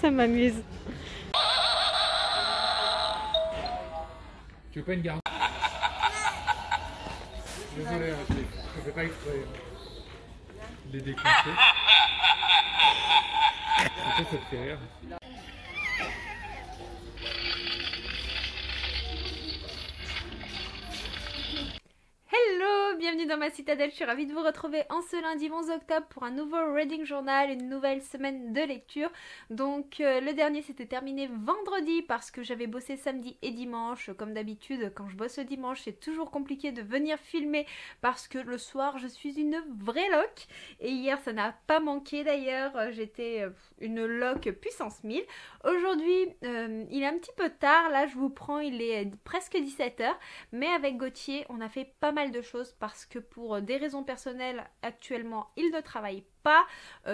ça m'amuse. Tu veux pas une garde? Désolé, je fais pas exprès de les déclencher. Peut-être ça te fait rire. Hello, bienvenue dans ma citadelle, je suis ravie de vous retrouver en ce lundi 11 octobre pour un nouveau Reading Journal, une nouvelle semaine de lecture. Donc le dernier s'était terminé vendredi parce que j'avais bossé samedi et dimanche. Comme d'habitude, quand je bosse le dimanche, c'est toujours compliqué de venir filmer parce que le soir je suis une vraie loque. Et hier ça n'a pas manqué d'ailleurs, j'étais une loque puissance 1000. Aujourd'hui il est un petit peu tard, là je vous prends, il est presque 17h, mais avec Gauthier on a fait pas mal de choses parce que pour des raisons personnelles actuellement il ne travaille pas,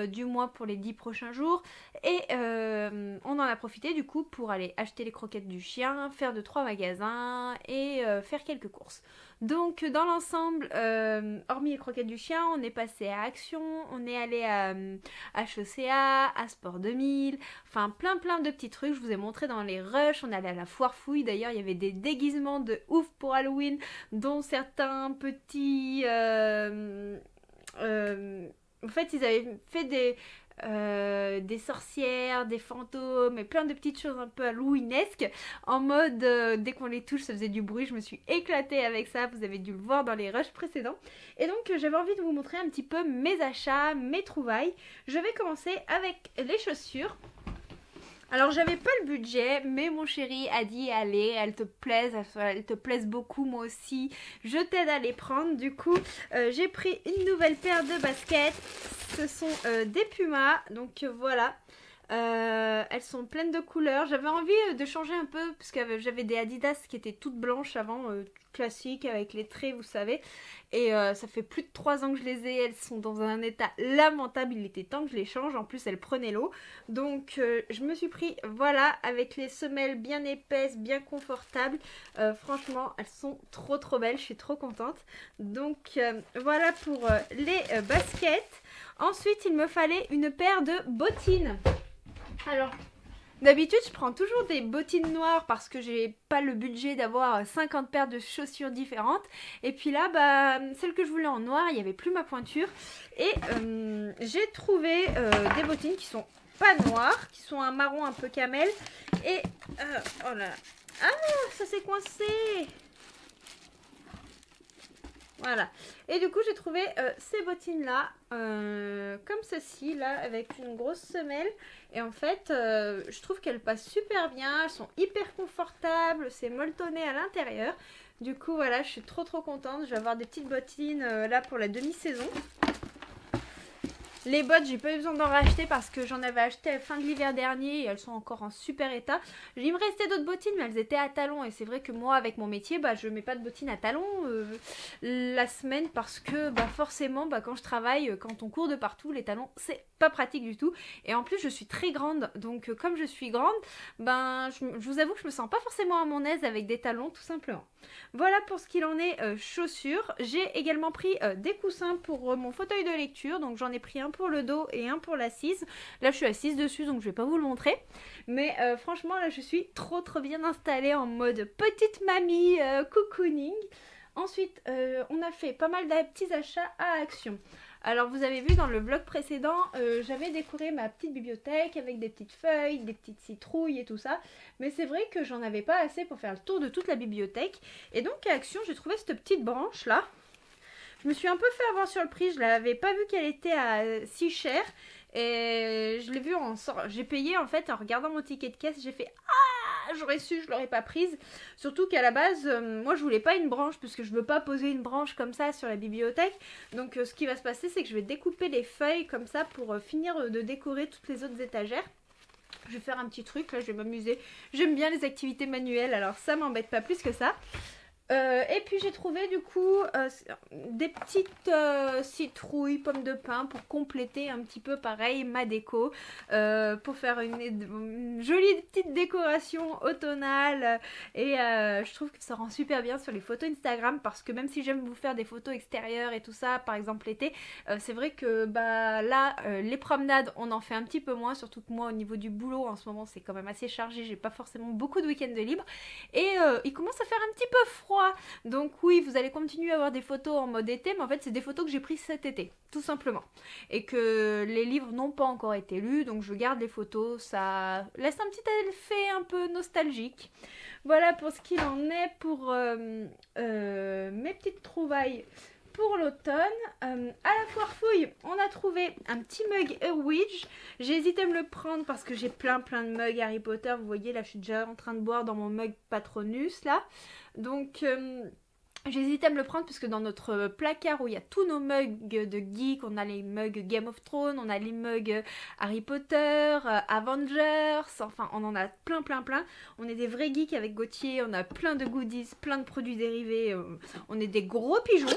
du moins pour les 10 prochains jours, et on en a profité du coup pour aller acheter les croquettes du chien, faire 2-3 magasins et faire quelques courses. Donc dans l'ensemble, hormis les croquettes du chien, on est passé à Action, on est allé à HECA, à Sport 2000, enfin plein de petits trucs. Je vous ai montré dans les rushs, on est allé à la foire fouille, d'ailleurs il y avait des déguisements de ouf pour Halloween, dont certains petits... en fait ils avaient fait des sorcières, des fantômes et plein de petites choses un peu halloweenesques en mode dès qu'on les touche ça faisait du bruit. Je me suis éclatée avec ça, vous avez dû le voir dans les rushs précédents. Et donc j'avais envie de vous montrer un petit peu mes achats, mes trouvailles. Je vais commencer avec les chaussures. Alors j'avais pas le budget, mais mon chéri a dit allez, elles te plaisent beaucoup, moi aussi, je t'aide à les prendre. Du coup j'ai pris une nouvelle paire de baskets, ce sont des Puma, donc voilà. Elles sont pleines de couleurs. J'avais envie de changer un peu parce que j'avais des Adidas qui étaient toutes blanches avant, classiques avec les traits vous savez, et ça fait plus de 3 ans que je les ai. Elles sont dans un état lamentable, il était temps que je les change, en plus elles prenaient l'eau, donc je me suis pris voilà avec les semelles bien épaisses, bien confortables. Franchement elles sont trop belles, je suis trop contente. Donc voilà pour les baskets. Ensuite il me fallait une paire de bottines. Alors, d'habitude, je prends toujours des bottines noires parce que j'ai pas le budget d'avoir 50 paires de chaussures différentes. Et puis là, bah, celle que je voulais en noir, il n'y avait plus ma pointure. Et j'ai trouvé des bottines qui sont pas noires, qui sont un marron un peu camel. Et, oh là là, ah, ça s'est coincé! Voilà, et du coup j'ai trouvé ces bottines là, comme ceci là, avec une grosse semelle. Et en fait je trouve qu'elles passent super bien, elles sont hyper confortables, c'est molletonné à l'intérieur. Du coup voilà, je suis trop contente, je vais avoir des petites bottines là pour la demi-saison. Les bottes, j'ai pas eu besoin d'en racheter parce que j'en avais acheté à la fin de l'hiver dernier et elles sont encore en super état. Il me restait d'autres bottines mais elles étaient à talons, et c'est vrai que moi avec mon métier, bah, je mets pas de bottines à talons la semaine parce que bah, forcément bah, quand je travaille, quand on court de partout, les talons c'est pas pratique du tout. Et en plus je suis très grande, donc comme je suis grande, ben, je vous avoue que je me sens pas forcément à mon aise avec des talons tout simplement. Voilà pour ce qu'il en est chaussures. J'ai également pris des coussins pour mon fauteuil de lecture, donc j'en ai pris un pour le dos et un pour l'assise. Là je suis assise dessus donc je vais pas vous le montrer, mais franchement là je suis trop bien installée en mode petite mamie cocooning. Ensuite on a fait pas mal de petits achats à Action. Alors vous avez vu dans le vlog précédent, j'avais décoré ma petite bibliothèque avec des petites feuilles, des petites citrouilles et tout ça. Mais c'est vrai que j'en avais pas assez pour faire le tour de toute la bibliothèque. Et donc à Action, j'ai trouvé cette petite branche là. Je me suis un peu fait avoir sur le prix, je l'avais pas vu qu'elle était à si cher. Et je l'ai vu j'ai payé en fait en regardant mon ticket de caisse, j'ai fait ah, j'aurais su, je l'aurais pas prise. Surtout qu'à la base, moi je voulais pas une branche parce que je veux pas poser une branche comme ça sur la bibliothèque. Donc ce qui va se passer, c'est que je vais découper les feuilles comme ça pour finir de décorer toutes les autres étagères. Je vais faire un petit truc là, je vais m'amuser. J'aime bien les activités manuelles, alors ça m'embête pas plus que ça. Et puis j'ai trouvé du coup des petites citrouilles, pommes de pin pour compléter un petit peu pareil ma déco, pour faire une jolie petite décoration automnale. Et je trouve que ça rend super bien sur les photos Instagram, parce que même si j'aime vous faire des photos extérieures et tout ça, par exemple l'été, c'est vrai que bah là les promenades on en fait un petit peu moins, surtout que moi au niveau du boulot en ce moment c'est quand même assez chargé, j'ai pas forcément beaucoup de week-ends de libre. Et il commence à faire un petit peu froid. Donc oui, vous allez continuer à avoir des photos en mode été, mais en fait c'est des photos que j'ai prises cet été, tout simplement. Et que les livres n'ont pas encore été lus, donc je garde les photos, ça laisse un petit effet un peu nostalgique. Voilà pour ce qu'il en est pour mes petites trouvailles pour l'automne. À la foire fouille, on a trouvé un petit mug Wedge. J'ai hésité à me le prendre parce que j'ai plein de mugs Harry Potter. Vous voyez, là, je suis déjà en train de boire dans mon mug Patronus, là. Donc, j'ai hésité à me le prendre puisque dans notre placard où il y a tous nos mugs de geek, on a les mugs Game of Thrones, on a les mugs Harry Potter, Avengers, enfin on en a plein. On est des vrais geeks avec Gauthier, on a plein de goodies, plein de produits dérivés, on est des gros pigeons.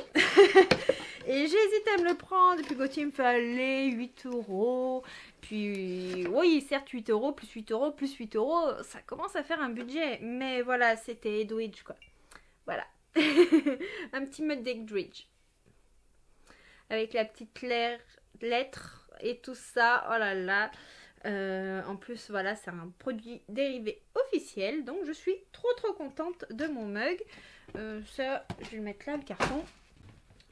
Et j'ai hésité à me le prendre, et puis Gauthier me fait aller 8 euros. Puis oui, certes 8 euros, plus 8 euros, plus 8 euros, ça commence à faire un budget. Mais voilà, c'était Edwidge quoi. Voilà. Un petit mode d'Edwidge. Avec la petite lettre et tout ça. Oh là là. En plus, voilà, c'est un produit dérivé officiel. Donc, je suis trop contente de mon mug. Ça, je vais le mettre là, le carton.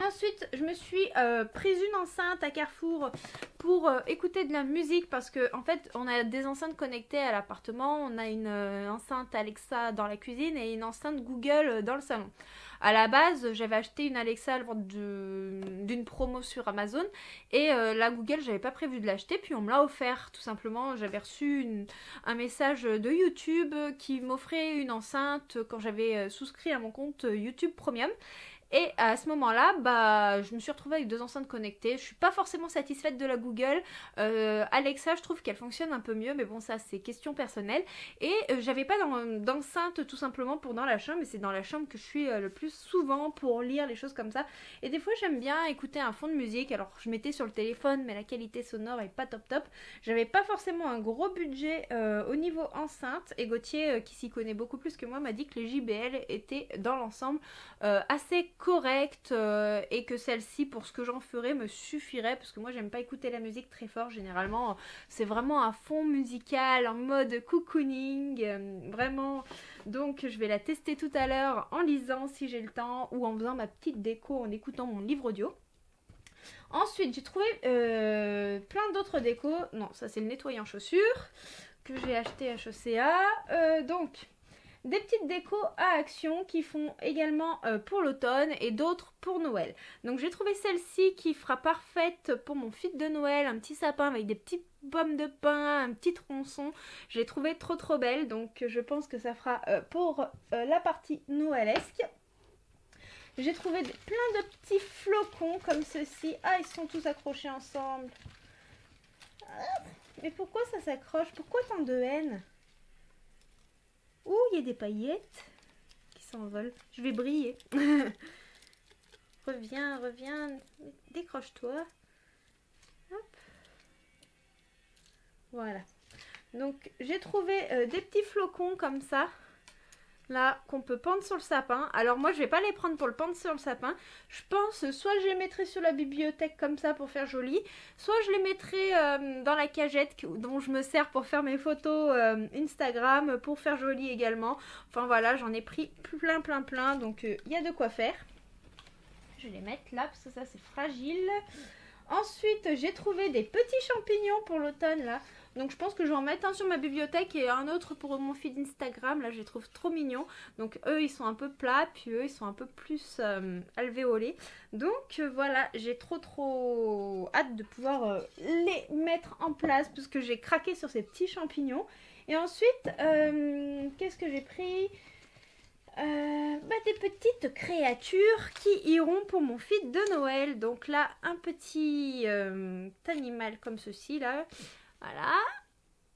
Ensuite, je me suis prise une enceinte à Carrefour pour écouter de la musique parce que en fait, on a des enceintes connectées à l'appartement. On a une enceinte Alexa dans la cuisine et une enceinte Google dans le salon. À la base, j'avais acheté une Alexa d'une promo sur Amazon et la Google, j'avais pas prévu de l'acheter, puis on me l'a offert tout simplement. J'avais reçu un message de YouTube qui m'offrait une enceinte quand j'avais souscrit à mon compte YouTube Premium. Et à ce moment-là, bah, je me suis retrouvée avec 2 enceintes connectées. Je suis pas forcément satisfaite de la Google. Alexa, je trouve qu'elle fonctionne un peu mieux, mais bon, ça c'est question personnelle. Et j'avais pas d'enceinte tout simplement pour dans la chambre, mais c'est dans la chambre que je suis le plus souvent pour lire les choses comme ça. Et des fois, j'aime bien écouter un fond de musique. Alors, je mettais sur le téléphone, mais la qualité sonore est pas top. J'avais pas forcément un gros budget au niveau enceinte. Et Gauthier, qui s'y connaît beaucoup plus que moi, m'a dit que les JBL étaient dans l'ensemble assez correcte et que celle-ci pour ce que j'en ferais me suffirait parce que moi j'aime pas écouter la musique très fort généralement, c'est vraiment un fond musical en mode cocooning, vraiment. Donc je vais la tester tout à l'heure en lisant si j'ai le temps ou en faisant ma petite déco en écoutant mon livre audio. Ensuite j'ai trouvé plein d'autres décos. Non, ça c'est le nettoyant chaussures que j'ai acheté à H.E.C.A. Donc des petites décos à action qui font également pour l'automne et d'autres pour Noël. Donc j'ai trouvé celle-ci qui fera parfaite pour mon feed de Noël, un petit sapin avec des petites pommes de pin, un petit tronçon. Je l'ai trouvée trop belle, donc je pense que ça fera pour la partie noëlesque. J'ai trouvé plein de petits flocons comme ceci. Ah, ils sont tous accrochés ensemble. Ah, mais pourquoi ça s'accroche? Pourquoi tant de haine? Ouh, il y a des paillettes qui s'envolent. Je vais briller. Reviens. Décroche-toi. Hop. Voilà. Donc, j'ai trouvé des petits flocons comme ça. Là, qu'on peut pendre sur le sapin. Alors moi, je vais pas les prendre pour le pendre sur le sapin. Je pense, soit je les mettrai sur la bibliothèque comme ça pour faire joli, soit je les mettrai dans la cagette dont je me sers pour faire mes photos Instagram, pour faire joli également. Enfin voilà, j'en ai pris plein. Donc il y a de quoi faire. Je vais les mettre là, parce que ça c'est fragile. Ensuite, j'ai trouvé des petits champignons pour l'automne là. Donc je pense que je vais en mettre un sur ma bibliothèque et un autre pour mon feed Instagram. Là je les trouve trop mignons. Donc eux ils sont un peu plats, puis eux ils sont un peu plus alvéolés. Donc voilà, j'ai trop hâte de pouvoir les mettre en place puisque j'ai craqué sur ces petits champignons. Et ensuite, qu'est-ce que j'ai pris? Des petites créatures qui iront pour mon feed de Noël. Donc là, un petit animal comme ceci là. Voilà,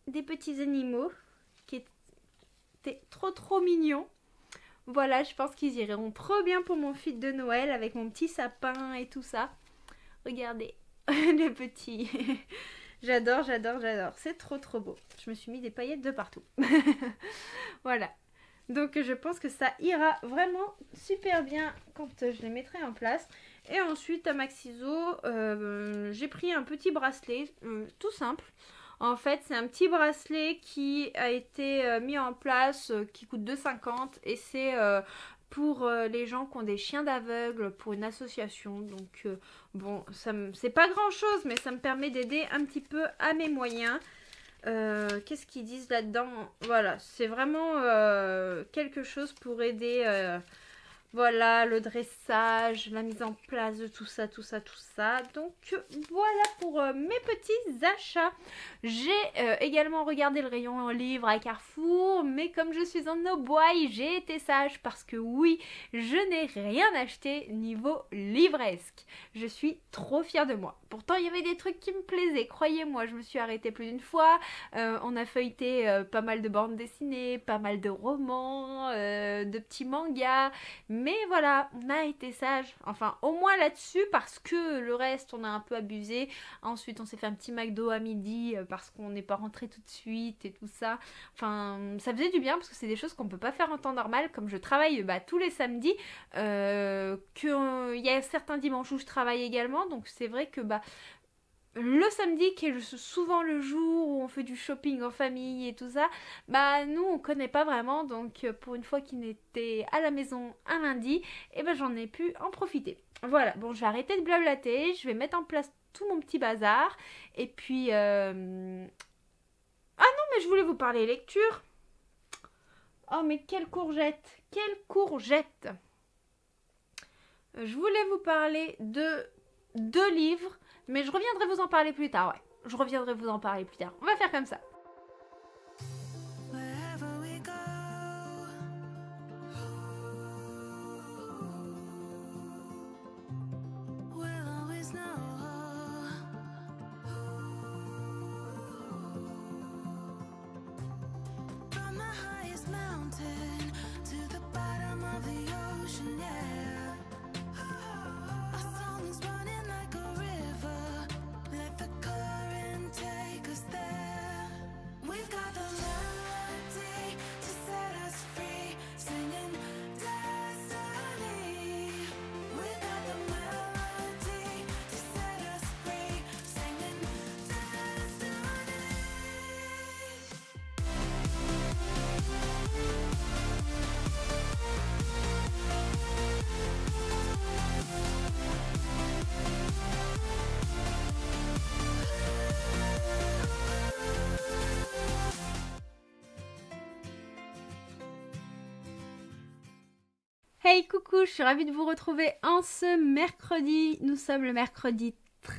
des petits animaux qui étaient trop mignons. Voilà, je pense qu'ils iront trop bien pour mon feed de Noël avec mon petit sapin et tout ça. Regardez, les petits. J'adore, j'adore, j'adore. C'est trop trop beau. Je me suis mis des paillettes de partout. Voilà. Donc je pense que ça ira vraiment super bien quand je les mettrai en place. Et ensuite à Maxiso, j'ai pris un petit bracelet tout simple. En fait c'est un petit bracelet qui a été mis en place, qui coûte 2,50 et c'est pour les gens qui ont des chiens d'aveugle pour une association. Donc bon, c'est pas grand chose mais ça me permet d'aider un petit peu à mes moyens. Qu'est-ce qu'ils disent là-dedans? Voilà, c'est vraiment quelque chose pour aider, voilà, le dressage, la mise en place de tout ça, tout ça, tout ça. Donc voilà pour mes petits achats. J'ai également regardé le rayon livre à Carrefour, mais comme je suis en no boy, j'ai été sage parce que oui, je n'ai rien acheté niveau livresque. Je suis trop fière de moi. Pourtant, il y avait des trucs qui me plaisaient, croyez-moi, je me suis arrêtée plus d'une fois. On a feuilleté pas mal de bandes dessinées, pas mal de romans, de petits mangas. Mais voilà, on a été sage. Enfin, au moins là-dessus, parce que le reste, on a un peu abusé. Ensuite, on s'est fait un petit McDo à midi parce qu'on n'est pas rentré tout de suite et tout ça. Enfin, ça faisait du bien parce que c'est des choses qu'on peut pas faire en temps normal. Comme je travaille tous les samedis, qu'il y a certains dimanches où je travaille également. Donc c'est vrai que le samedi, qui est souvent le jour où on fait du shopping en famille et tout ça, nous on connaît pas vraiment, donc pour une fois qu'il était à la maison un lundi, et j'en ai pu en profiter. Voilà, bon, je vais arrêter de blablater, je vais mettre en place tout mon petit bazar, et puis ah non, mais je voulais vous parler lecture. Oh mais quelle courgette, quelle courgette. Je voulais vous parler de 2 livres. Mais je reviendrai vous en parler plus tard, ouais. Je reviendrai vous en parler plus tard. On va faire comme ça. Hey coucou, je suis ravie de vous retrouver en ce mercredi. Nous sommes le mercredi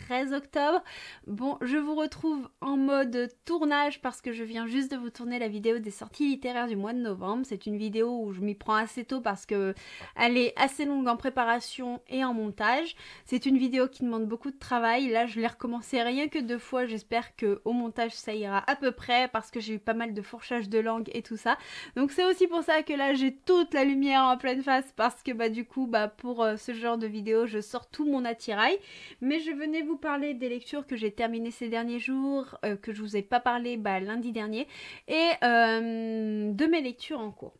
13 octobre. Bon, je vous retrouve en mode tournage parce que je viens juste de vous tourner la vidéo des sorties littéraires du mois de novembre. C'est une vidéo où je m'y prends assez tôt parce que elle est assez longue en préparation et en montage. C'est une vidéo qui demande beaucoup de travail. Là, je l'ai recommencé rien que 2 fois. J'espère que au montage, ça ira à peu près parce que j'ai eu pas mal de fourchage de langue et tout ça. Donc c'est aussi pour ça que là, j'ai toute la lumière en pleine face parce que du coup, pour ce genre de vidéo, je sors tout mon attirail. Mais je venais vous parler des lectures que j'ai terminées ces derniers jours, que je vous ai pas parlé lundi dernier, et de mes lectures en cours.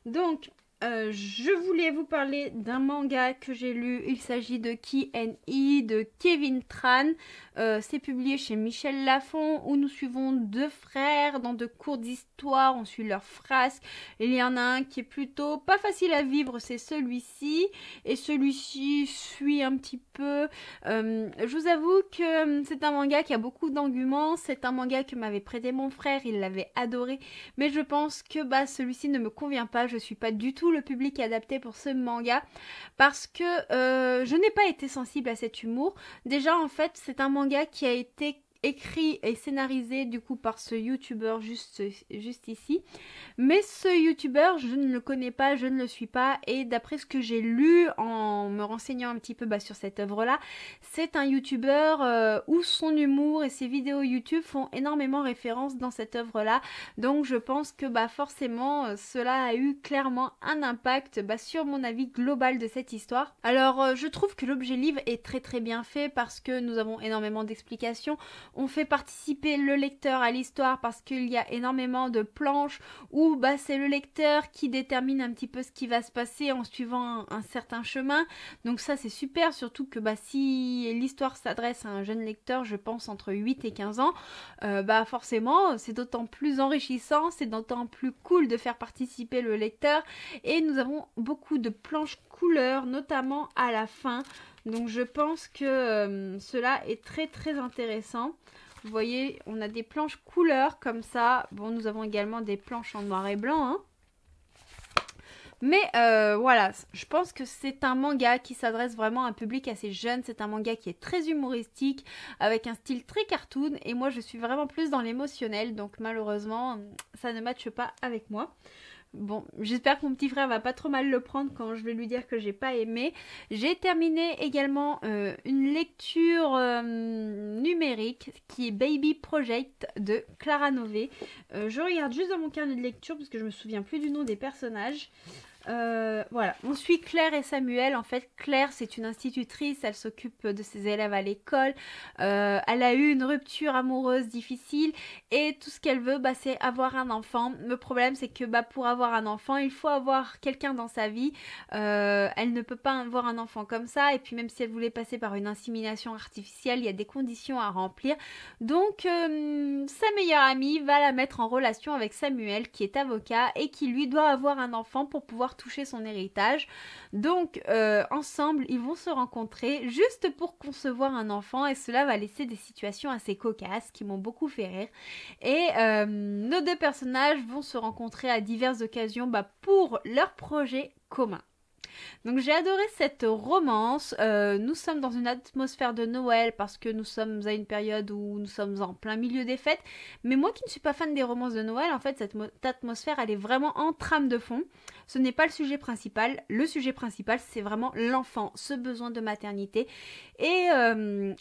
Donc je voulais vous parler d'un manga que j'ai lu. Il s'agit de Key and E de Kevin Tran. C'est publié chez Michel Lafon, où nous suivons 2 frères dans de cours d'histoire. On suit leurs frasques. Il y en a un qui est plutôt pas facile à vivre, c'est celui-ci. Et celui-ci suit un petit peu. Je vous avoue que c'est un manga qui a beaucoup d'engouement. C'est un manga que m'avait prêté mon frère. Il l'avait adoré. Mais je pense que celui-ci ne me convient pas. Je suis pas du tout le public adapté pour ce manga. Parce que je n'ai pas été sensible à cet humour. Déjà, en fait, c'est un manga qui a été écrit et scénarisé du coup par ce youtubeur juste ici. Mais ce youtubeur, je ne le connais pas, je ne le suis pas, et d'après ce que j'ai lu en me renseignant un petit peu sur cette œuvre-là, c'est un youtubeur où son humour et ses vidéos YouTube font énormément référence dans cette œuvre-là. Donc je pense que forcément cela a eu clairement un impact sur mon avis global de cette histoire. Alors je trouve que l'objet livre est très très bien fait parce que nous avons énormément d'explications. On fait participer le lecteur à l'histoire parce qu'il y a énormément de planches où c'est le lecteur qui détermine un petit peu ce qui va se passer en suivant un certain chemin. Donc ça c'est super, surtout que si l'histoire s'adresse à un jeune lecteur, je pense entre 8 et 15 ans, forcément c'est d'autant plus enrichissant, c'est d'autant plus cool de faire participer le lecteur. Et nous avons beaucoup de planches couleurs, notamment à la fin. Donc je pense que cela est très très intéressant. Vous voyez, on a des planches couleurs comme ça. Bon, nous avons également des planches en noir et blanc. Hein. Mais voilà, je pense que c'est un manga qui s'adresse vraiment à un public assez jeune. C'est un manga qui est très humoristique, avec un style très cartoon. Et moi, je suis vraiment plus dans l'émotionnel. Donc malheureusement, ça ne matche pas avec moi. Bon, j'espère que mon petit frère va pas trop mal le prendre quand je vais lui dire que j'ai pas aimé. J'ai terminé également une lecture numérique qui est Baby Project de Clara Nové. Je regarde juste dans mon carnet de lecture parce que je me souviens plus du nom des personnages. Voilà, on suit Claire et Samuel. En fait, Claire, c'est une institutrice, elle s'occupe de ses élèves à l'école. Elle a eu une rupture amoureuse difficile et tout ce qu'elle veut, c'est avoir un enfant. Le problème, c'est que pour avoir un enfant, il faut avoir quelqu'un dans sa vie. Elle ne peut pas avoir un enfant comme ça. Et puis, même si elle voulait passer par une insémination artificielle, il y a des conditions à remplir. Donc, sa meilleure amie va la mettre en relation avec Samuel, qui est avocat et qui lui doit avoir un enfant pour pouvoir toucher son héritage. Donc ensemble ils vont se rencontrer juste pour concevoir un enfant et cela va laisser des situations assez cocasses qui m'ont beaucoup fait rire. Et nos deux personnages vont se rencontrer à diverses occasions pour leur projet commun. Donc j'ai adoré cette romance. Nous sommes dans une atmosphère de Noël parce que nous sommes à une période où nous sommes en plein milieu des fêtes. Mais moi qui ne suis pas fan des romances de Noël, en fait cette atmosphère elle est vraiment en trame de fond. Ce n'est pas le sujet principal. Le sujet principal c'est vraiment l'enfant, ce besoin de maternité et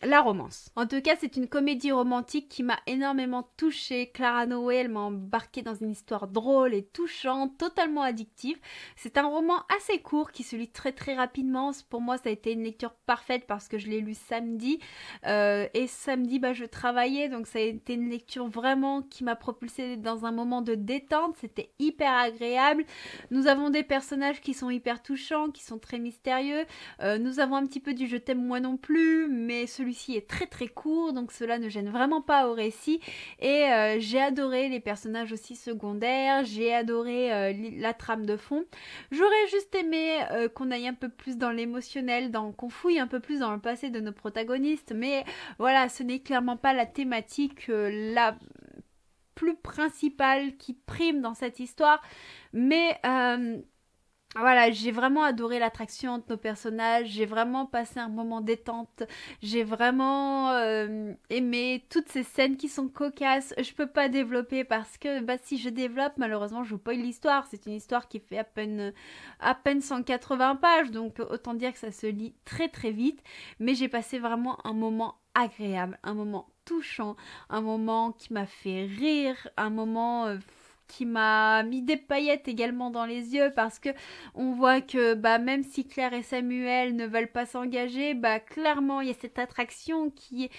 la romance. En tout cas c'est une comédie romantique qui m'a énormément touchée. Clara Nové elle m'a embarquée dans une histoire drôle et touchante, totalement addictive. C'est un roman assez court qui se lit très très rapidement. Pour moi ça a été une lecture parfaite parce que je l'ai lu samedi et samedi je travaillais, donc ça a été une lecture vraiment qui m'a propulsée dans un moment de détente. C'était hyper agréable. Nous avons des personnages qui sont hyper touchants, qui sont très mystérieux. Nous avons un petit peu du je t'aime moi non plus, mais celui-ci est très très court, donc cela ne gêne vraiment pas au récit. Et j'ai adoré les personnages aussi secondaires, j'ai adoré la trame de fond. J'aurais juste aimé qu'on aille un peu plus dans l'émotionnel, qu'on fouille un peu plus dans le passé de nos protagonistes, mais voilà, ce n'est clairement pas la thématique la plus principale qui prime dans cette histoire, mais voilà, j'ai vraiment adoré l'attraction entre nos personnages, j'ai vraiment passé un moment détente, j'ai vraiment aimé toutes ces scènes qui sont cocasses. Je peux pas développer parce que si je développe, malheureusement je vous spoil l'histoire. C'est une histoire qui fait à peine 180 pages, donc autant dire que ça se lit très très vite, mais j'ai passé vraiment un moment agréable, un moment touchant, un moment qui m'a fait rire, un moment qui m'a mis des paillettes également dans les yeux parce que on voit que même si Claire et Samuel ne veulent pas s'engager, clairement il y a cette attraction qui est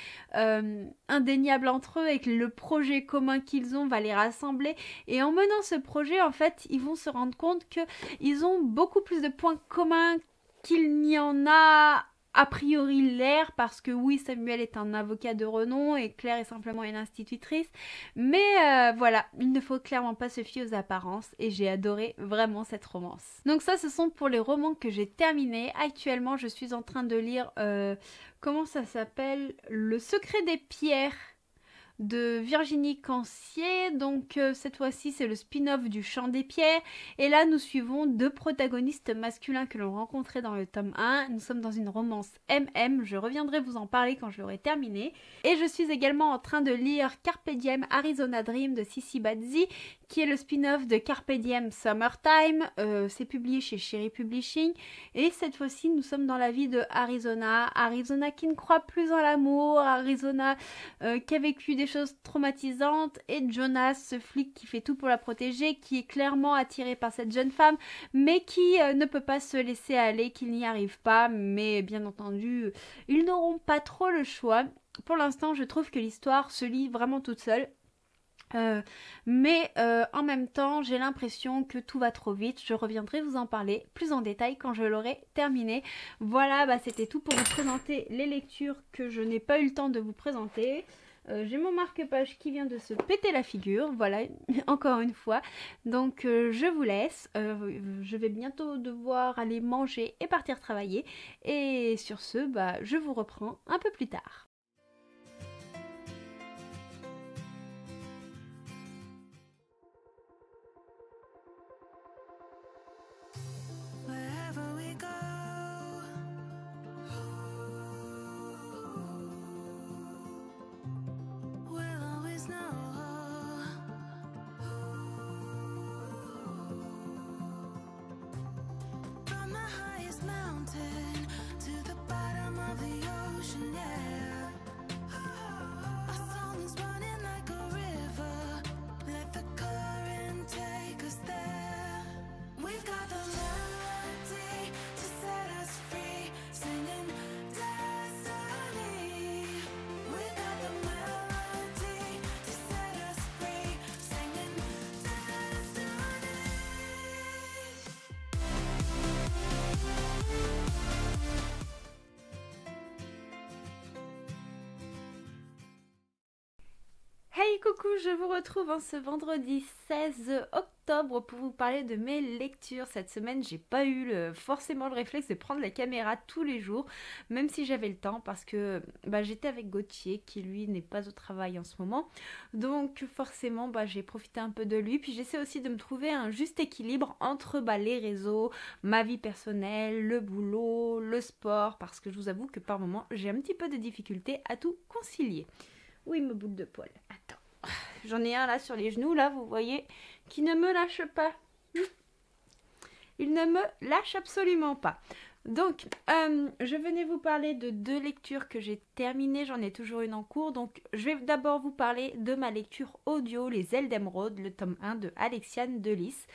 indéniable entre eux et que le projet commun qu'ils ont va les rassembler. Et en menant ce projet, en fait, ils vont se rendre compte qu'ils ont beaucoup plus de points communs qu'il n'y en a a priori l'air, parce que oui, Samuel est un avocat de renom et Claire est simplement une institutrice, mais voilà, il ne faut clairement pas se fier aux apparences et j'ai adoré vraiment cette romance. Donc ça, ce sont pour les romans que j'ai terminés. Actuellement, je suis en train de lire, comment ça s'appelle ? Le secret des pierres de Virginie Cancier. Donc cette fois-ci c'est le spin-off du Chant des Pierres. Et là nous suivons deux protagonistes masculins que l'on rencontrait dans le tome 1. Nous sommes dans une romance MM. Je reviendrai vous en parler quand je l'aurai terminé. Et je suis également en train de lire Carpe Diem Arizona Dream de Sissi Bazzi, qui est le spin-off de Carpe Diem Summertime. C'est publié chez Cherry Publishing. Et cette fois-ci, nous sommes dans la vie de Arizona. Arizona qui ne croit plus en l'amour. Arizona qui a vécu des choses traumatisantes. Et Jonas, ce flic qui fait tout pour la protéger, qui est clairement attiré par cette jeune femme, mais qui ne peut pas se laisser aller, qu'il n'y arrive pas. Mais bien entendu, ils n'auront pas trop le choix. Pour l'instant, je trouve que l'histoire se lit vraiment toute seule. Mais en même temps j'ai l'impression que tout va trop vite. Je reviendrai vous en parler plus en détail quand je l'aurai terminé. Voilà, c'était tout pour vous présenter les lectures que je n'ai pas eu le temps de vous présenter. J'ai mon marque-page qui vient de se péter la figure, voilà, encore une fois. Donc je vous laisse, je vais bientôt devoir aller manger et partir travailler. Et sur ce, je vous reprends un peu plus tard. Hey coucou, je vous retrouve ce vendredi 16 octobre pour vous parler de mes lectures. Cette semaine, j'ai pas eu forcément le réflexe de prendre la caméra tous les jours, même si j'avais le temps, parce que j'étais avec Gauthier qui lui n'est pas au travail en ce moment. Donc forcément, j'ai profité un peu de lui. Puis j'essaie aussi de me trouver un juste équilibre entre les réseaux, ma vie personnelle, le boulot, le sport, parce que je vous avoue que par moments, j'ai un petit peu de difficulté à tout concilier. Oui, ma boule de poil. Attends. J'en ai un là sur les genoux, là, vous voyez, qui ne me lâche pas. Il ne me lâche absolument pas. Donc, je venais vous parler de deux lectures que j'ai terminées. J'en ai toujours une en cours. Donc, je vais d'abord vous parler de ma lecture audio, Les Ailes d'Émeraude, le tome 1 de Alexiane Delis.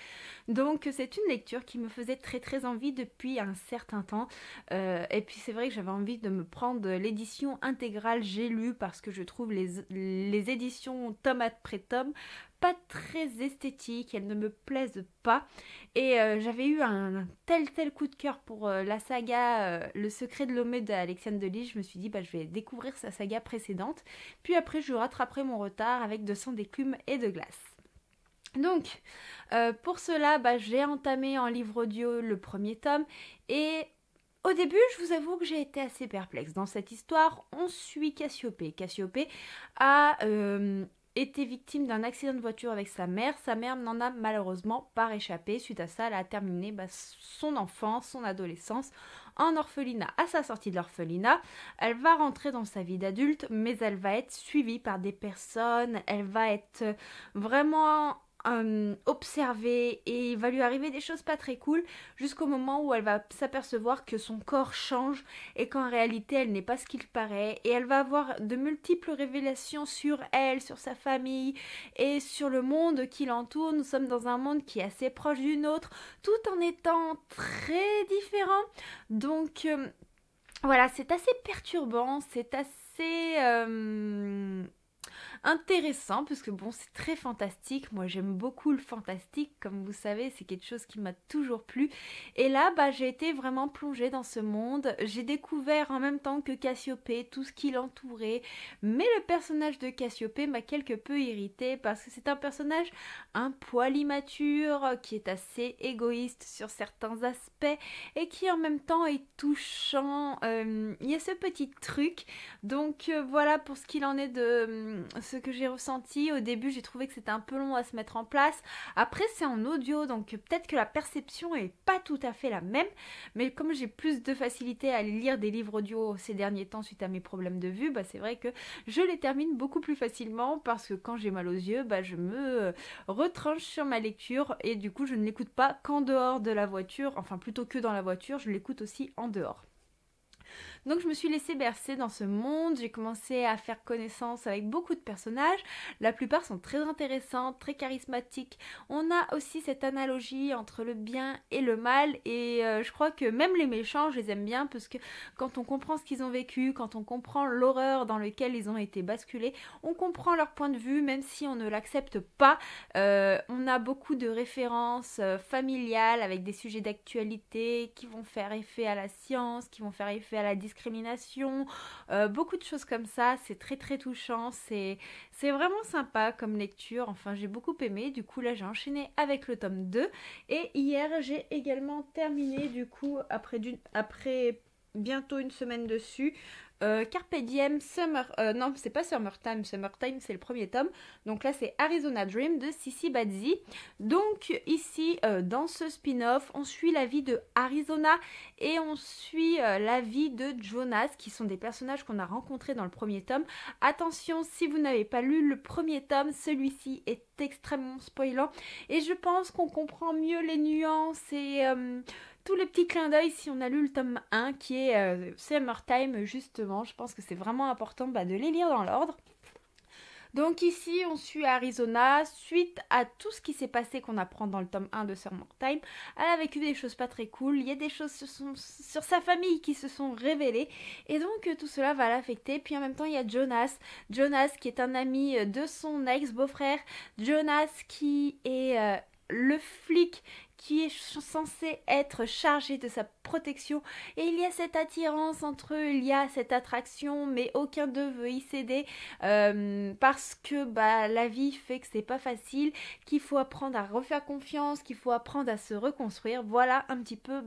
Donc, c'est une lecture qui me faisait très très envie depuis un certain temps. Et puis, c'est vrai que j'avais envie de me prendre l'édition intégrale J'ai lu parce que je trouve les éditions tome après tome pas très esthétiques, elles ne me plaisent pas. Et j'avais eu un tel coup de cœur pour la saga Le Secret de Lomé d'Alexiane Delis. Je me suis dit, je vais découvrir sa saga précédente. Puis après, je rattraperai mon retard avec De sang, d'écume et de glace. Donc, pour cela, j'ai entamé en livre audio le premier tome. Et au début, je vous avoue que j'ai été assez perplexe. Dans cette histoire, on suit Cassiopée. Cassiopée a été victime d'un accident de voiture avec sa mère. Sa mère n'en a malheureusement pas réchappé. Suite à ça, elle a terminé son enfance, son adolescence en orphelinat. À sa sortie de l'orphelinat, elle va rentrer dans sa vie d'adulte, mais elle va être suivie par des personnes. Elle va être vraiment observer et il va lui arriver des choses pas très cool jusqu'au moment où elle va s'apercevoir que son corps change et qu'en réalité elle n'est pas ce qu'il paraît, et elle va avoir de multiples révélations sur elle, sur sa famille et sur le monde qui l'entoure. Nous sommes dans un monde qui est assez proche du nôtre tout en étant très différent. Donc voilà, c'est assez perturbant, c'est assez intéressant parce que c'est très fantastique. Moi j'aime beaucoup le fantastique, comme vous savez, c'est quelque chose qui m'a toujours plu. Et là j'ai été vraiment plongée dans ce monde. J'ai découvert en même temps que Cassiopée tout ce qui l'entourait, mais le personnage de Cassiopée m'a quelque peu irritée parce que c'est un personnage un poil immature, qui est assez égoïste sur certains aspects et qui en même temps est touchant. Il y a ce petit truc. Donc voilà pour ce qu'il en est de ce que j'ai ressenti. Au début, j'ai trouvé que c'était un peu long à se mettre en place. Après, c'est en audio, donc peut-être que la perception est pas tout à fait la même. Mais comme j'ai plus de facilité à lire des livres audio ces derniers temps suite à mes problèmes de vue, c'est vrai que je les termine beaucoup plus facilement parce que quand j'ai mal aux yeux, je me retranche sur ma lecture et du coup, je ne l'écoute pas qu'en dehors de la voiture, enfin plutôt que dans la voiture, je l'écoute aussi en dehors. Donc je me suis laissée bercer dans ce monde, j'ai commencé à faire connaissance avec beaucoup de personnages, la plupart sont très intéressants, très charismatiques. On a aussi cette analogie entre le bien et le mal et je crois que même les méchants, je les aime bien parce que quand on comprend ce qu'ils ont vécu, quand on comprend l'horreur dans laquelle ils ont été basculés, on comprend leur point de vue même si on ne l'accepte pas. On a beaucoup de références familiales avec des sujets d'actualité qui vont faire effet à la science, qui vont faire effet à la discrimination, beaucoup de choses comme ça, c'est très très touchant, c'est vraiment sympa comme lecture, enfin j'ai beaucoup aimé, du coup là j'ai enchaîné avec le tome 2 et hier j'ai également terminé du coup après bientôt une semaine dessus, Carpe Diem, non c'est pas Summertime c'est le premier tome, donc là c'est Arizona Dream de Sissi Bazzi. Donc ici dans ce spin-off on suit la vie de Arizona et on suit la vie de Jonas qui sont des personnages qu'on a rencontrés dans le premier tome. Attention, si vous n'avez pas lu le premier tome, celui-ci est extrêmement spoilant et je pense qu'on comprend mieux les nuances et tous les petits clins d'œil si on a lu le tome 1 qui est Summertime justement. Je pense que c'est vraiment important de les lire dans l'ordre. Donc ici on suit Arizona suite à tout ce qui s'est passé qu'on apprend dans le tome 1 de Summertime. Elle a vécu des choses pas très cool, il y a des choses sur sa famille qui se sont révélées et donc tout cela va l'affecter. Puis en même temps il y a Jonas qui est un ami de son ex-beau-frère, Jonas qui est le flic qui est censé être chargé de sa protection et il y a cette attirance entre eux, il y a cette attraction mais aucun d'eux veut y céder parce que la vie fait que c'est pas facile, qu'il faut apprendre à refaire confiance, qu'il faut apprendre à se reconstruire. Voilà un petit peu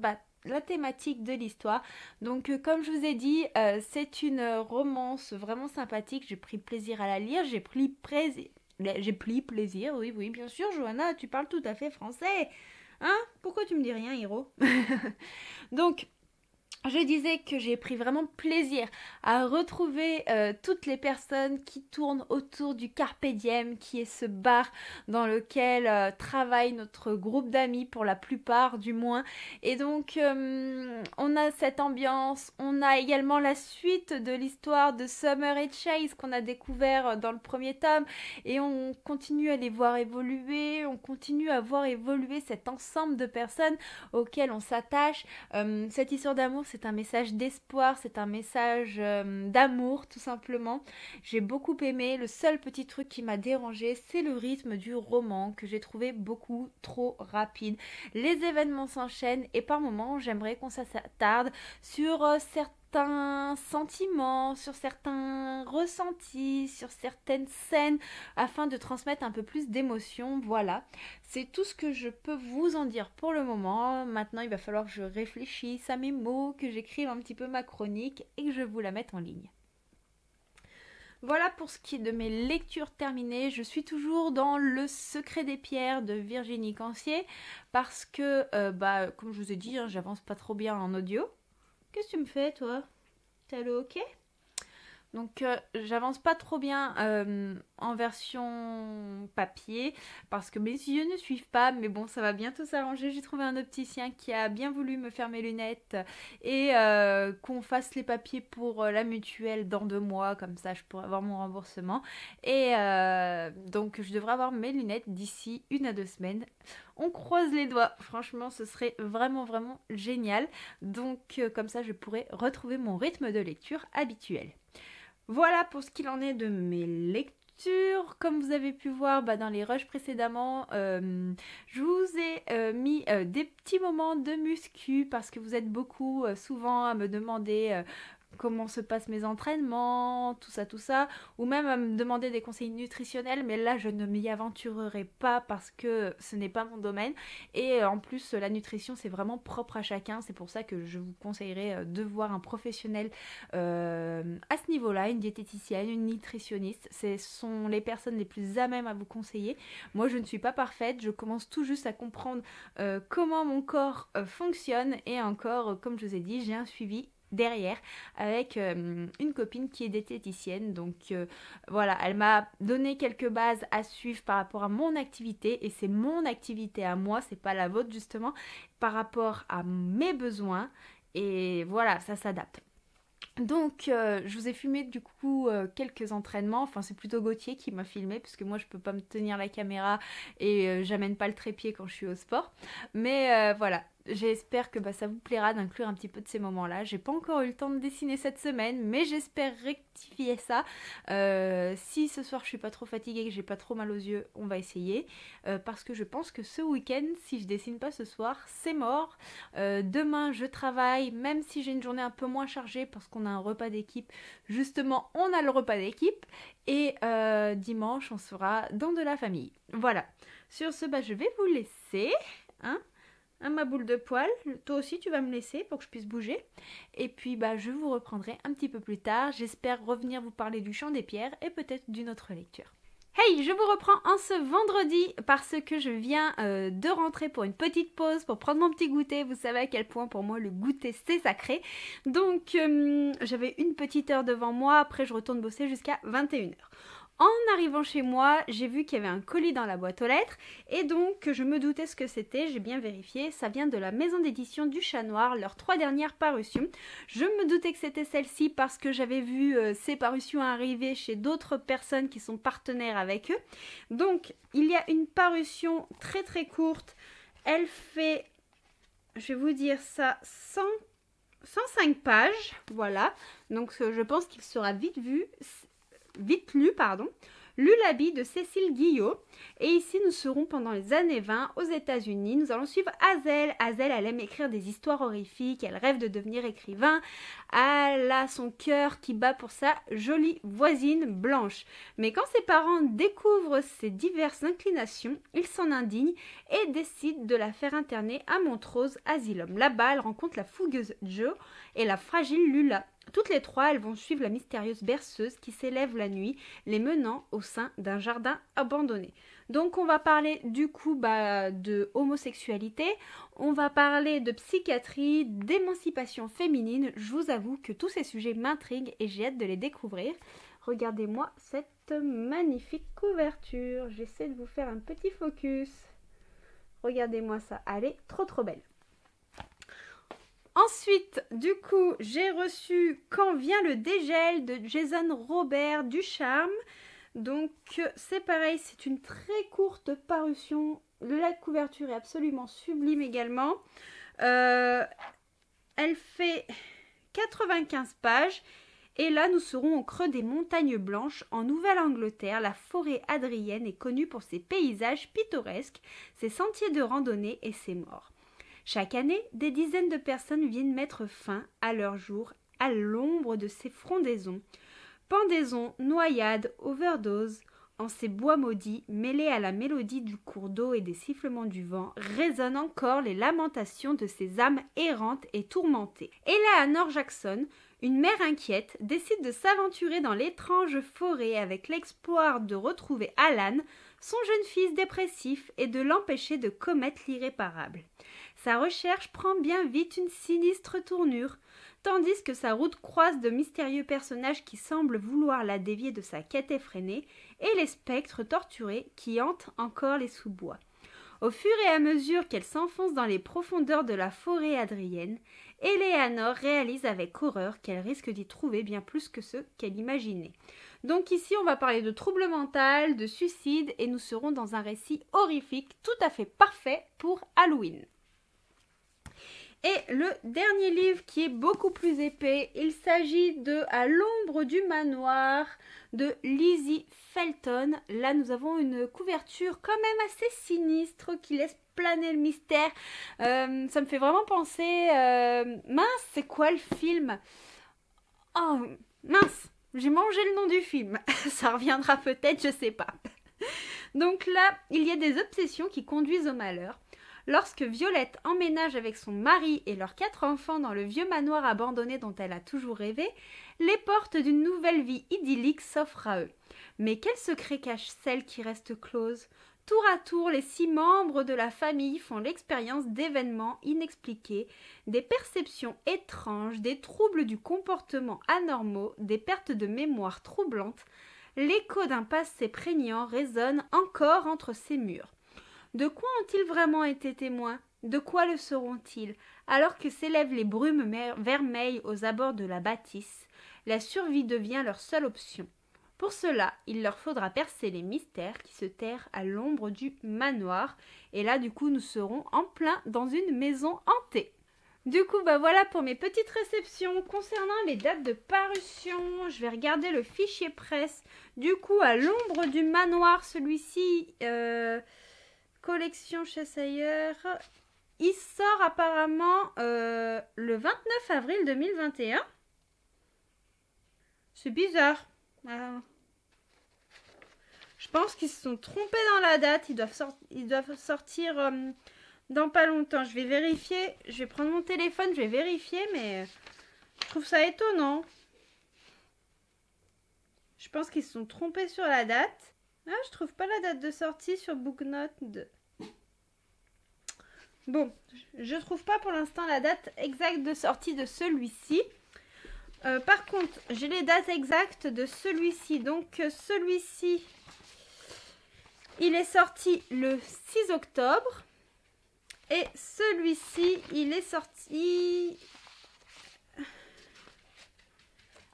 la thématique de l'histoire. Donc comme je vous ai dit, c'est une romance vraiment sympathique, j'ai pris plaisir à la lire, j'ai pris plaisir, oui bien sûr Johanna, tu parles tout à fait français. Hein? Pourquoi tu me dis rien, Hiro? Donc, je disais que j'ai pris vraiment plaisir à retrouver toutes les personnes qui tournent autour du Carpe Diem, qui est ce bar dans lequel travaille notre groupe d'amis pour la plupart du moins. Et donc on a cette ambiance, on a également la suite de l'histoire de Summer et Chase qu'on a découvert dans le premier tome et on continue à les voir évoluer, on continue à voir évoluer cet ensemble de personnes auxquelles on s'attache. Cette histoire d'amour, c'est un message d'espoir, c'est un message d'amour tout simplement. J'ai beaucoup aimé. Le seul petit truc qui m'a dérangé, c'est le rythme du roman que j'ai trouvé beaucoup trop rapide. Les événements s'enchaînent et par moments j'aimerais qu'on s'attarde sur certains sentiments, sur certains ressentis, sur certaines scènes afin de transmettre un peu plus d'émotion. Voilà, c'est tout ce que je peux vous en dire pour le moment. Maintenant il va falloir que je réfléchisse à mes mots, que j'écrive un petit peu ma chronique et que je vous la mette en ligne. Voilà pour ce qui est de mes lectures terminées. Je suis toujours dans Le Secret des pierres de Virginie Cancier parce que, comme je vous ai dit, j'avance pas trop bien en audio. Qu'est-ce que tu me fais, toi? T'as le ok? Donc j'avance pas trop bien en version papier parce que mes yeux ne suivent pas, mais bon ça va bientôt s'arranger. J'ai trouvé un opticien qui a bien voulu me faire mes lunettes et qu'on fasse les papiers pour la mutuelle dans 2 mois, comme ça je pourrai avoir mon remboursement et donc je devrais avoir mes lunettes d'ici 1 à 2 semaines. On croise les doigts, franchement ce serait vraiment vraiment génial, donc comme ça je pourrais retrouver mon rythme de lecture habituel. Voilà pour ce qu'il en est de mes lectures. Comme vous avez pu voir dans les rushs précédemment, je vous ai mis des petits moments de muscu parce que vous êtes beaucoup souvent à me demander comment se passent mes entraînements, tout ça, ou même à me demander des conseils nutritionnels, mais là je ne m'y aventurerai pas parce que ce n'est pas mon domaine, et en plus la nutrition c'est vraiment propre à chacun, c'est pour ça que je vous conseillerais de voir un professionnel à ce niveau-là, une diététicienne, une nutritionniste, ce sont les personnes les plus à même à vous conseiller. Moi je ne suis pas parfaite, je commence tout juste à comprendre comment mon corps fonctionne, et encore, comme je vous ai dit, j'ai un suivi derrière avec une copine qui est diététicienne, donc voilà, elle m'a donné quelques bases à suivre par rapport à mon activité, et c'est mon activité à moi, c'est pas la vôtre justement, par rapport à mes besoins, et voilà, ça s'adapte. Donc je vous ai filmé du coup quelques entraînements, enfin c'est plutôt Gauthier qui m'a filmé parce que moi je peux pas me tenir la caméra et j'amène pas le trépied quand je suis au sport, mais voilà. J'espère que ça vous plaira d'inclure un petit peu de ces moments-là. J'ai pas encore eu le temps de dessiner cette semaine, mais j'espère rectifier ça. Si ce soir je suis pas trop fatiguée, que j'ai pas trop mal aux yeux, on va essayer. Parce que je pense que ce week-end, si je dessine pas ce soir, c'est mort. Demain je travaille, même si j'ai une journée un peu moins chargée parce qu'on a un repas d'équipe. Justement, on a le repas d'équipe. Et dimanche, on sera dans de la famille. Voilà. Sur ce, je vais vous laisser. Ma boule de poil, toi aussi tu vas me laisser pour que je puisse bouger, et puis je vous reprendrai un petit peu plus tard. J'espère revenir vous parler du Chant des Pierres et peut-être d'une autre lecture. Hey, je vous reprends en ce vendredi parce que je viens de rentrer pour une petite pause pour prendre mon petit goûter. Vous savez à quel point pour moi le goûter c'est sacré. Donc j'avais une petite heure devant moi, après je retourne bosser jusqu'à 21h. En arrivant chez moi, j'ai vu qu'il y avait un colis dans la boîte aux lettres et donc je me doutais ce que c'était, j'ai bien vérifié, ça vient de la maison d'édition du Chat Noir, leurs 3 dernières parutions. Je me doutais que c'était celle-ci parce que j'avais vu ces parutions arriver chez d'autres personnes qui sont partenaires avec eux. Donc il y a une parution très très courte, elle fait, je vais vous dire ça, 105 pages, voilà, donc je pense qu'il sera vite lu, Lullaby de Cécile Guillot. Et ici, nous serons pendant les années 20 aux États-Unis. Nous allons suivre Hazel. Hazel, elle aime écrire des histoires horrifiques. Elle rêve de devenir écrivain. Elle a son cœur qui bat pour sa jolie voisine blanche. Mais quand ses parents découvrent ses diverses inclinations, ils s'en indignent et décident de la faire interner à Montrose Asylum. Là-bas, elle rencontre la fougueuse Jo et la fragile Lula. Toutes les trois, elles vont suivre la mystérieuse berceuse qui s'élève la nuit, les menant au sein d'un jardin abandonné. Donc on va parler du coup de homosexualité, on va parler de psychiatrie, d'émancipation féminine. Je vous avoue que tous ces sujets m'intriguent et j'ai hâte de les découvrir. Regardez-moi cette magnifique couverture. J'essaie de vous faire un petit focus. Regardez-moi ça, elle est trop trop belle. Ensuite, du coup, j'ai reçu Quand vient le dégel de Jason Robert Ducharme. Donc, c'est pareil, c'est une très courte parution. La couverture est absolument sublime également. Elle fait 95 pages. Et là, nous serons au creux des montagnes blanches, en Nouvelle-Angleterre. La forêt adrienne est connue pour ses paysages pittoresques, ses sentiers de randonnée et ses morts. Chaque année, des dizaines de personnes viennent mettre fin à leur jour à l'ombre de ces frondaisons. Pendaisons, noyades, overdoses, en ces bois maudits, mêlés à la mélodie du cours d'eau et des sifflements du vent, résonnent encore les lamentations de ces âmes errantes et tourmentées. Eleanor Jackson, une mère inquiète, décide de s'aventurer dans l'étrange forêt avec l'espoir de retrouver Alan, son jeune fils dépressif, et de l'empêcher de commettre l'irréparable. Sa recherche prend bien vite une sinistre tournure, tandis que sa route croise de mystérieux personnages qui semblent vouloir la dévier de sa quête effrénée et les spectres torturés qui hantent encore les sous-bois. Au fur et à mesure qu'elle s'enfonce dans les profondeurs de la forêt adrienne, Eleanor réalise avec horreur qu'elle risque d'y trouver bien plus que ce qu'elle imaginait. Donc ici, on va parler de trouble mental, de suicide, et nous serons dans un récit horrifique tout à fait parfait pour Halloween. Et le dernier livre qui est beaucoup plus épais, il s'agit de À l'ombre du manoir de Lizzie Felton. Là, nous avons une couverture quand même assez sinistre qui laisse planer le mystère. Ça me fait vraiment penser... mince, c'est quoi le film ? Oh, mince, j'ai mangé le nom du film. Ça reviendra peut-être, je sais pas. Donc là, il y a des obsessions qui conduisent au malheur. Lorsque Violette emménage avec son mari et leurs 4 enfants dans le vieux manoir abandonné dont elle a toujours rêvé, les portes d'une nouvelle vie idyllique s'offrent à eux. Mais quel secret cache celle qui reste close ? Tour à tour, les 6 membres de la famille font l'expérience d'événements inexpliqués, des perceptions étranges, des troubles du comportement anormaux, des pertes de mémoire troublantes. L'écho d'un passé prégnant résonne encore entre ces murs. De quoi ont-ils vraiment été témoins ? De quoi le seront-ils ? Alors que s'élèvent les brumes vermeilles aux abords de la bâtisse, la survie devient leur seule option. Pour cela, il leur faudra percer les mystères qui se terrent à l'ombre du manoir. Et là, du coup, nous serons en plein dans une maison hantée. Du coup, voilà pour mes petites réceptions. Concernant les dates de parution, je vais regarder le fichier presse. Du coup, à l'ombre du manoir, celui-ci, collection Chassailleur, il sort apparemment le 29 avril 2021. C'est bizarre. Je pense qu'ils se sont trompés dans la date. Ils doivent sortir dans pas longtemps. Je vais vérifier. Je vais prendre mon téléphone. Je vais vérifier. Mais je trouve ça étonnant. Je pense qu'ils se sont trompés sur la date. Ah, je trouve pas la date de sortie sur Booknote 2. Bon, je trouve pas pour l'instant la date exacte de sortie de celui-ci. Par contre, j'ai les dates exactes de celui-ci. Donc, celui-ci, il est sorti le 6 octobre. Et celui-ci, il est sorti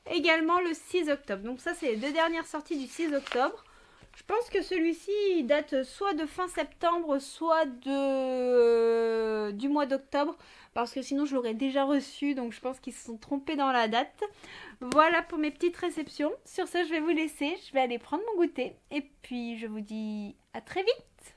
également le 6 octobre. Donc, ça, c'est les 2 dernières sorties du 6 octobre. Je pense que celui-ci, il date soit de fin septembre, soit du mois d'octobre. Parce que sinon, je l'aurais déjà reçu. Donc, je pense qu'ils se sont trompés dans la date. Voilà pour mes petites réceptions. Sur ce, je vais vous laisser. Je vais aller prendre mon goûter. Et puis, je vous dis à très vite.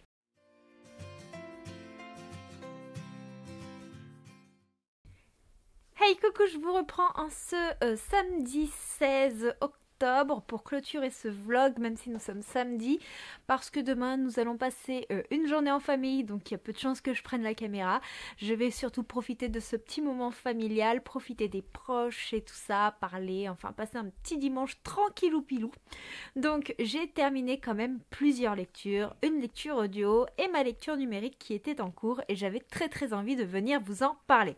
Hey, coucou, je vous reprends en ce samedi 16 octobre pour clôturer ce vlog, même si nous sommes samedi, parce que demain nous allons passer une journée en famille, donc il y a peu de chances que je prenne la caméra. Je vais surtout profiter de ce petit moment familial, profiter des proches et tout ça, parler, enfin passer un petit dimanche tranquillou pilou. Donc j'ai terminé quand même plusieurs lectures, une lecture audio et ma lecture numérique qui était en cours, et j'avais très envie de venir vous en parler.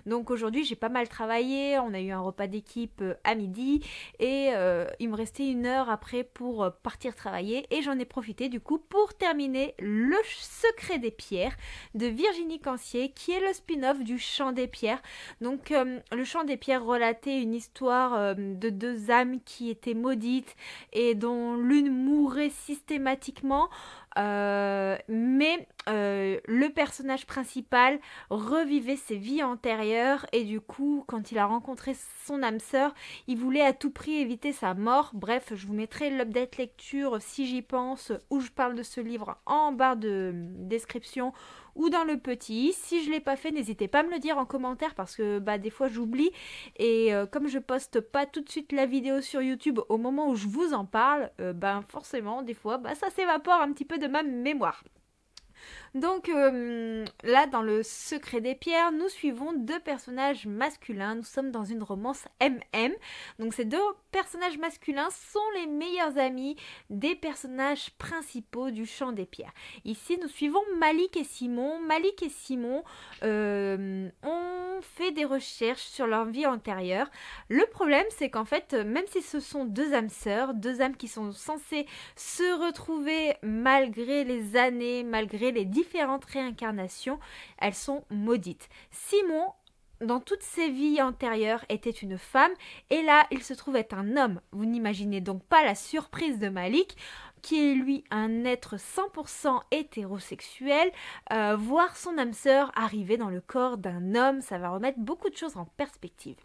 Donc aujourd'hui j'ai pas mal travaillé, on a eu un repas d'équipe à midi, et il me restait 1 heure après pour partir travailler, et j'en ai profité du coup pour terminer Le Secret des Pierres de Virginie Cancier, qui est le spin-off du Chant des Pierres. Donc le Chant des Pierres relatait une histoire de 2 âmes qui étaient maudites et dont l'une mourait systématiquement. Mais le personnage principal revivait ses vies antérieures, et du coup quand il a rencontré son âme sœur, il voulait à tout prix éviter sa mort. Bref, je vous mettrai l'update lecture si j'y pense, où je parle de ce livre, en barre de description ou dans le petit. Si je l'ai pas fait, n'hésitez pas à me le dire en commentaire, parce que des fois j'oublie, et comme je poste pas tout de suite la vidéo sur YouTube au moment où je vous en parle, forcément des fois ça s'évapore un petit peu de ma mémoire. Donc là, dans Le Secret des Pierres, nous suivons 2 personnages masculins. Nous sommes dans une romance MM. Donc ces 2 personnages masculins sont les meilleurs amis des personnages principaux du Chant des Pierres. Ici, nous suivons Malik et Simon. Malik et Simon ont fait des recherches sur leur vie antérieure. Le problème, c'est qu'en fait, même si ce sont 2 âmes sœurs, 2 âmes qui sont censées se retrouver malgré les années, malgré les différentes réincarnations, elles sont maudites. Simon, dans toutes ses vies antérieures, était une femme, et là, il se trouve être un homme. Vous n'imaginez donc pas la surprise de Malik, qui est lui un être 100% hétérosexuel, voir son âme sœur arriver dans le corps d'un homme. Ça va remettre beaucoup de choses en perspective.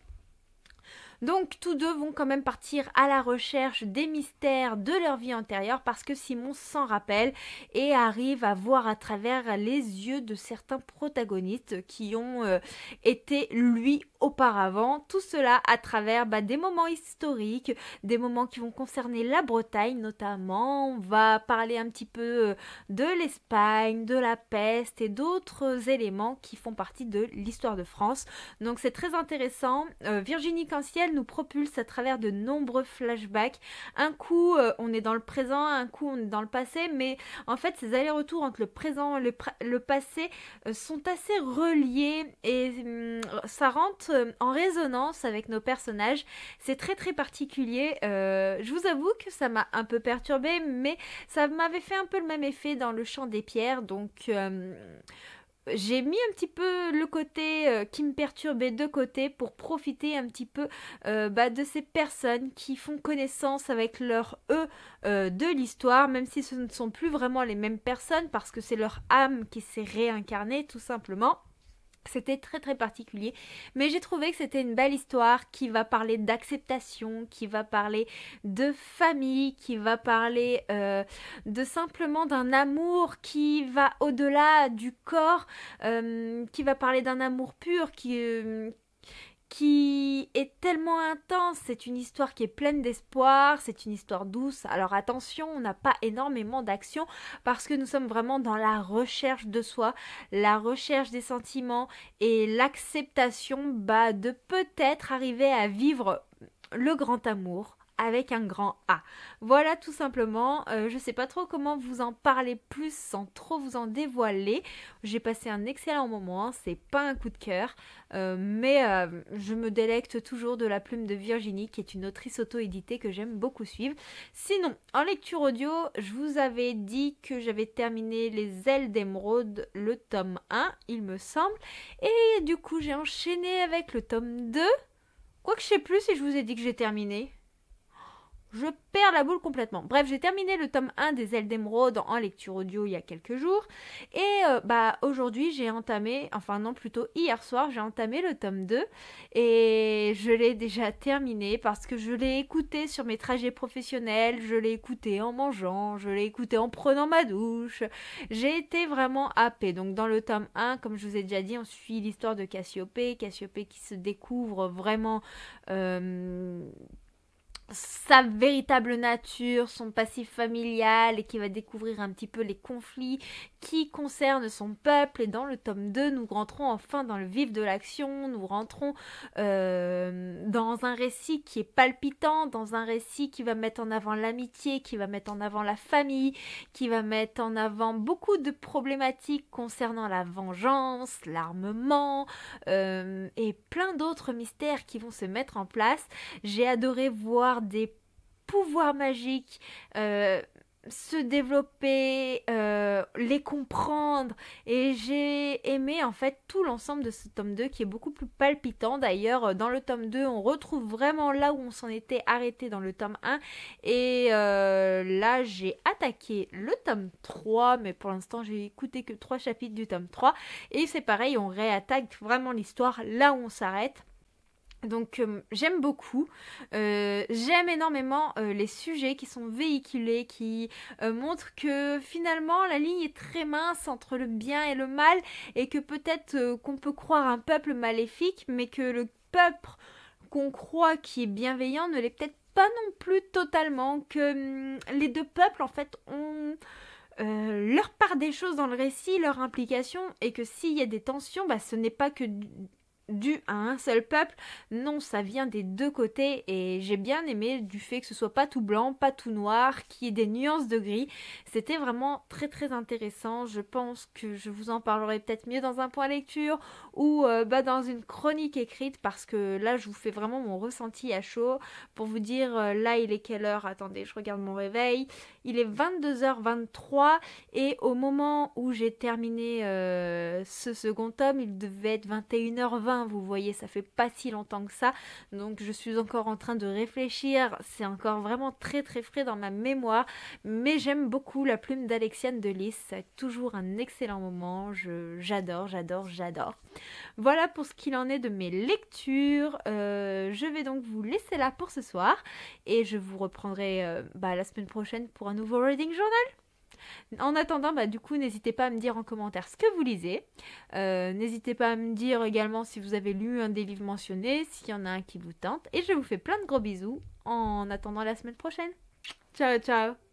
Donc tous 2 vont quand même partir à la recherche des mystères de leur vie antérieure, parce que Simon s'en rappelle et arrive à voir à travers les yeux de certains protagonistes qui ont été lui auparavant, tout cela à travers des moments historiques, des moments qui vont concerner la Bretagne notamment. On va parler un petit peu de l'Espagne, de la peste et d'autres éléments qui font partie de l'histoire de France. Donc c'est très intéressant. Virginie Canciel nous propulse à travers de nombreux flashbacks. Un coup on est dans le présent, un coup on est dans le passé, mais en fait ces allers-retours entre le présent et le passé sont assez reliés et ça rentre en résonance avec nos personnages. C'est très très particulier. Je vous avoue que ça m'a un peu perturbée, mais ça m'avait fait un peu le même effet dans Le Chant des Pierres, donc j'ai mis un petit peu le côté qui me perturbait de côté pour profiter un petit peu de ces personnes qui font connaissance avec leur eux de l'histoire, même si ce ne sont plus vraiment les mêmes personnes parce que c'est leur âme qui s'est réincarnée tout simplement. C'était très très particulier, mais j'ai trouvé que c'était une belle histoire qui va parler d'acceptation, qui va parler de famille, qui va parler de simplement d'un amour qui va au-delà du corps, qui va parler d'un amour pur qui est tellement intense. C'est une histoire qui est pleine d'espoir, c'est une histoire douce. Alors attention, on n'a pas énormément d'action parce que nous sommes vraiment dans la recherche de soi, la recherche des sentiments et l'acceptation de peut-être arriver à vivre le grand amour avec un grand A. Voilà tout simplement, je sais pas trop comment vous en parler plus sans trop vous en dévoiler. J'ai passé un excellent moment, c'est pas un coup de cœur, mais je me délecte toujours de la plume de Virginie qui est une autrice auto-éditée que j'aime beaucoup suivre. Sinon, en lecture audio, je vous avais dit que j'avais terminé Les Ailes d'Émeraude, le tome 1, il me semble, et du coup j'ai enchaîné avec le tome 2, quoique je sais plus si je vous ai dit que j'ai terminé. Je perds la boule complètement. Bref, j'ai terminé le tome 1 des Ailes d'Émeraude en lecture audio il y a quelques jours. Et aujourd'hui, j'ai entamé, enfin non, plutôt hier soir, j'ai entamé le tome 2. Et je l'ai déjà terminé parce que je l'ai écouté sur mes trajets professionnels, je l'ai écouté en mangeant, je l'ai écouté en prenant ma douche. J'ai été vraiment happée. Donc dans le tome 1, comme je vous ai déjà dit, on suit l'histoire de Cassiopée. Cassiopée qui se découvre vraiment sa véritable nature, son passif familial et qui va découvrir un petit peu les conflits qui concernent son peuple. Et dans le tome 2, nous rentrons enfin dans le vif de l'action, nous rentrons dans un récit qui est palpitant, dans un récit qui va mettre en avant l'amitié, qui va mettre en avant la famille, qui va mettre en avant beaucoup de problématiques concernant la vengeance, l'armement et plein d'autres mystères qui vont se mettre en place. J'ai adoré voir des pouvoirs magiques se développer, les comprendre, et j'ai aimé en fait tout l'ensemble de ce tome 2 qui est beaucoup plus palpitant. D'ailleurs dans le tome 2 on retrouve vraiment là où on s'en était arrêté dans le tome 1 et là j'ai attaqué le tome 3, mais pour l'instant j'ai écouté que 3 chapitres du tome 3 et c'est pareil, on réattaque vraiment l'histoire là où on s'arrête. Donc j'aime beaucoup, j'aime énormément les sujets qui sont véhiculés, qui montrent que finalement la ligne est très mince entre le bien et le mal et que peut-être qu'on peut croire un peuple maléfique, mais que le peuple qu'on croit qui est bienveillant ne l'est peut-être pas non plus totalement, que les deux peuples en fait ont leur part des choses dans le récit, leur implication, et que s'il y a des tensions, ce n'est pas que dû à un seul peuple, non, ça vient des deux côtés et j'ai bien aimé du fait que ce soit pas tout blanc, pas tout noir, qu'il y ait des nuances de gris. C'était vraiment très très intéressant. Je pense que je vous en parlerai peut-être mieux dans un point lecture ou dans une chronique écrite, parce que là je vous fais vraiment mon ressenti à chaud pour vous dire là il est quelle heure, attendez je regarde mon réveil, il est 22h23 et au moment où j'ai terminé ce second tome il devait être 21h20. Vous voyez, ça fait pas si longtemps que ça, donc je suis encore en train de réfléchir, c'est encore vraiment très très frais dans ma mémoire, mais j'aime beaucoup la plume d'Alexiane de Lys, c'est toujours un excellent moment, j'adore. Voilà pour ce qu'il en est de mes lectures. Je vais donc vous laisser là pour ce soir et je vous reprendrai la semaine prochaine pour un nouveau reading journal. En attendant, du coup, n'hésitez pas à me dire en commentaire ce que vous lisez. N'hésitez pas à me dire également si vous avez lu un des livres mentionnés, s'il y en a un qui vous tente. Et je vous fais plein de gros bisous en attendant la semaine prochaine. Ciao, ciao!